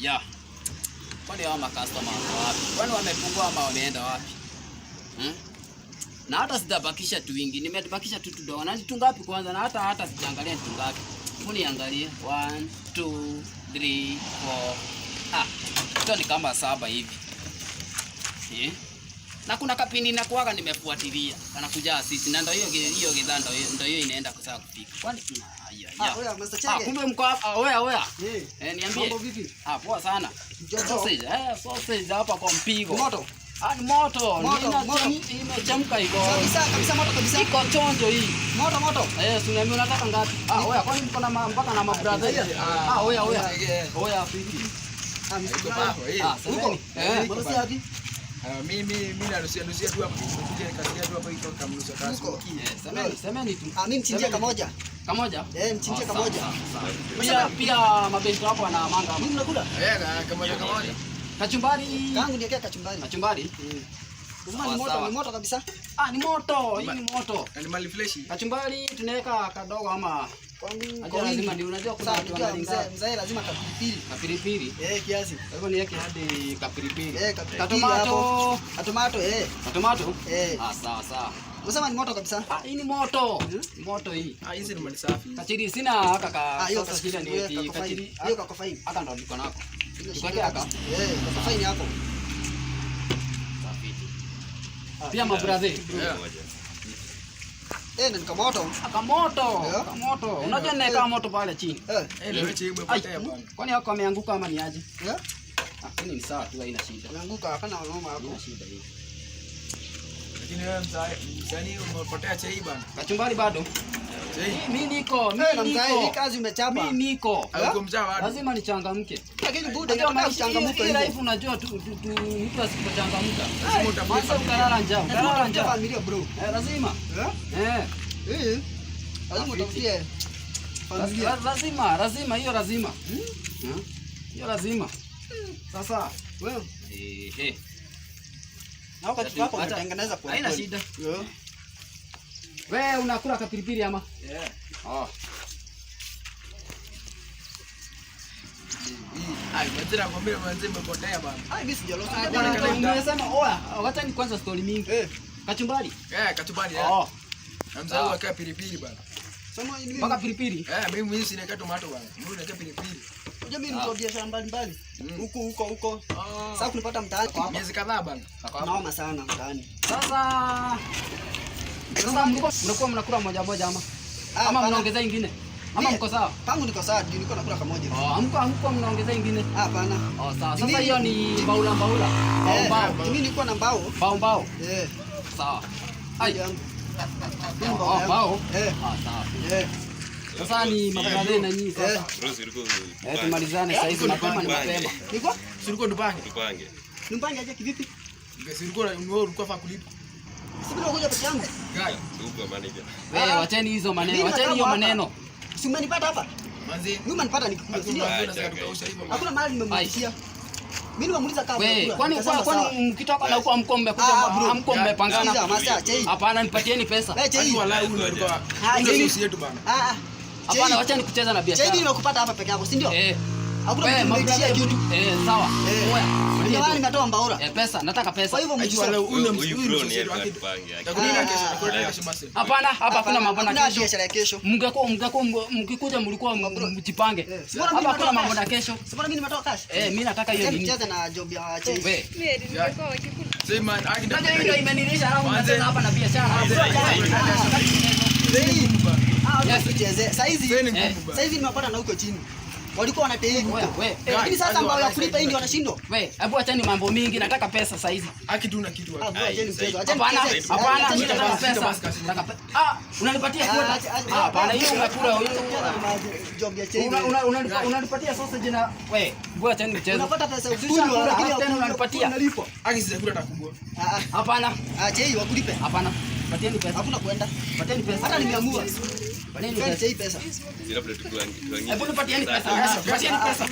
Ya. Kwani hao customer wako wapi? Kwani wamepungua ama wameenda wapi? Na hata sitabakisha tu wingi. Nimebakisha tu kidogo. Na tu ngapi kwanza na hata sijaangalia tu ngapi. Uniangalie 1 2 3 4. Ni kama 7 hivi. Na kuna kapindi na kuaga nimefuatilia. Anakuja sisi na ndio hiyo gidhanda ndio hiyo inaenda kusaa kupika. Kwani oya Mr. Chege. Kumbe mko hapa. Oya. Niambie. Mambo vipi? Poa sana. Sausage. Sausage hapa kwa mpigo. Moto. Ni moto. Imechemka hivyo. Kabisa moto kabisa. Iko chonjo hii. Moto. Tsunami unataka ngapi? Oya, kwani mko na mpaka na mabrother hivi? Oya. Oya vipi? Niko hapo. Huko. Mbona si hadi? Mimi narusia tu hapa kuja nikasikia tu hapa iko kamnusa kazi. Semeni tu. Mimi mchinjie kamoja. Kamoja? Mchinjie kamoja. Pia mabenzi wako wana manga. Mimi nakula? Kamoja. Kachumbari. Kangu niwekea kachumbari. Kachumbari? Ni moto kabisa. Ni moto. Hii ni moto. Ni mali fresh. Kachumbari tunaweka kadogo ama kwa lazima ni unajua kuna watu wanalinga. Mzee lazima kapilipili. Kapilipili? Kiasi. Kwa hivyo niweke hadi kapilipili. Tomato. Tomato? Sawa. Unasema ni moto kabisa? Hii ni moto. Moto hii. Hizi ni mali safi. Kachiri sina kaka. Hiyo Sasa ni eti kachiri. Hiyo kako fine. Haka ndo niko nako. Tukweke haka. Kako fine hapo. Pia mabrother. Ni kamoto. Kamoto. Unajua ninaeka moto pale chini. Kwani hako ameanguka ama ni aje? Lakini ni sawa tu haina shida. Ameanguka hapana noma hapo. Haina shida hiyo. Lakini wewe msanii umepotea chei bana. Kachumbari bado? Mimi niko. Hii kazi umechapa. Mimi niko. Uko mjaa bado. Lazima nichangamke. Lakini buda nataka kuchangamka hivi. Life unajua tu mtu asipochangamka. Mwanzo utalala njaa. Familia bro. Lazima. Lazima utafutie familia. Lazima hiyo lazima. Hiyo lazima. Sasa wewe na wakati wako unatengeneza kwa haina shida. Wewe unakula kapilipili ama? Mwanzo nakwambia mwanzo umepotea bana. Mimi sijalosa. Nimesema wacha ni kwanza story mingi. Kachumbari? Kachumbari. Mzao waka pilipili bana. Sema hivi. Mpaka pilipili? Mimi sinaweka tomato bana. Mimi naweka pilipili. Unajua mimi niko biashara mbalimbali. Huko. Sasa kunipata mtaani. Miezi kadhaa bana. Naoma sana mtaani. Sasa mnakuwa mnakula moja ama? Ama mnaongeza ingine? Ama mko sawa? Pangu niko sawa, niko nakula kamoja. Hamko mnaongeza ingine? Hapana. Sawa. Sasa hiyo ni baula. Mbao. Mimi nilikuwa na mbao. Mbao. Sawa. Mbao. Sawa. Sasa ni mabrother na nyinyi sasa. Tumalizane sasa hizi mapema ni mapema. Niko? Siriko ndupange. Ndupange aje kivipi? Siriko ulikuwa fa kulipa. Sibiri unakuja peke yangu. Gaya. Uko manager. Wewe wacheni hizo maneno. Wacheni hiyo maneno. Si umenipata hapa? Manzi. Mimi umenipata nikikuja, si ndio? Hakuna mahali nimemwachia. Mimi nimemuuliza kama kwani mkitoka na huko mko mmepangana. Hapana, nipatieni pesa. Hapana, wacha nikucheza na biashara. Chei nimekupata hapa peke yako, si ndio? Hakuna mtu mmeishia kitu. Sawa. Ndio maana nimetoa mbaura. Pesa, nataka pesa. Kwa hivyo huyu bro ni atupange. Hapana, hapa kuna mambo na kesho. Biashara ya kesho. Mkikuja mlikuwa mjipange. Hapa kuna mambo na kesho. Sasa mimi nimetoa cash. Mimi nataka hiyo nini? Nicheze na job ya Chei. Wewe. Mimi nimekuwa wakikula. Sema ndio ndio imenilisha alafu mnacheza hapa na biashara. Saizi nimepata na huko chini. Walikuwa wanatei huko. Lakini sasa ambao ya kulipa hii ndio wanashindwa. Wewe, hebu achani mambo mingi, nataka pesa sasa hizi. Akituna kitu hapo. Hapana, mimi nataka pesa. Unanipatia kwenda. Hapana, hiyo umekula hiyo. Job ya Chei. Unanipatia sausage na wewe, ngoja achani mchezo. Unapata pesa ukunywa lakini tena unanipatia. Akisiza kula atakubwa. Hapana. Chei wakulipe. Hapana. Patieni pesa. Hakuna kwenda. Patieni pesa. Hata nimeamua. Patieni pesa. Chei pesa. Labda tuangie. Hebu nipatieni pesa. Patieni pesa.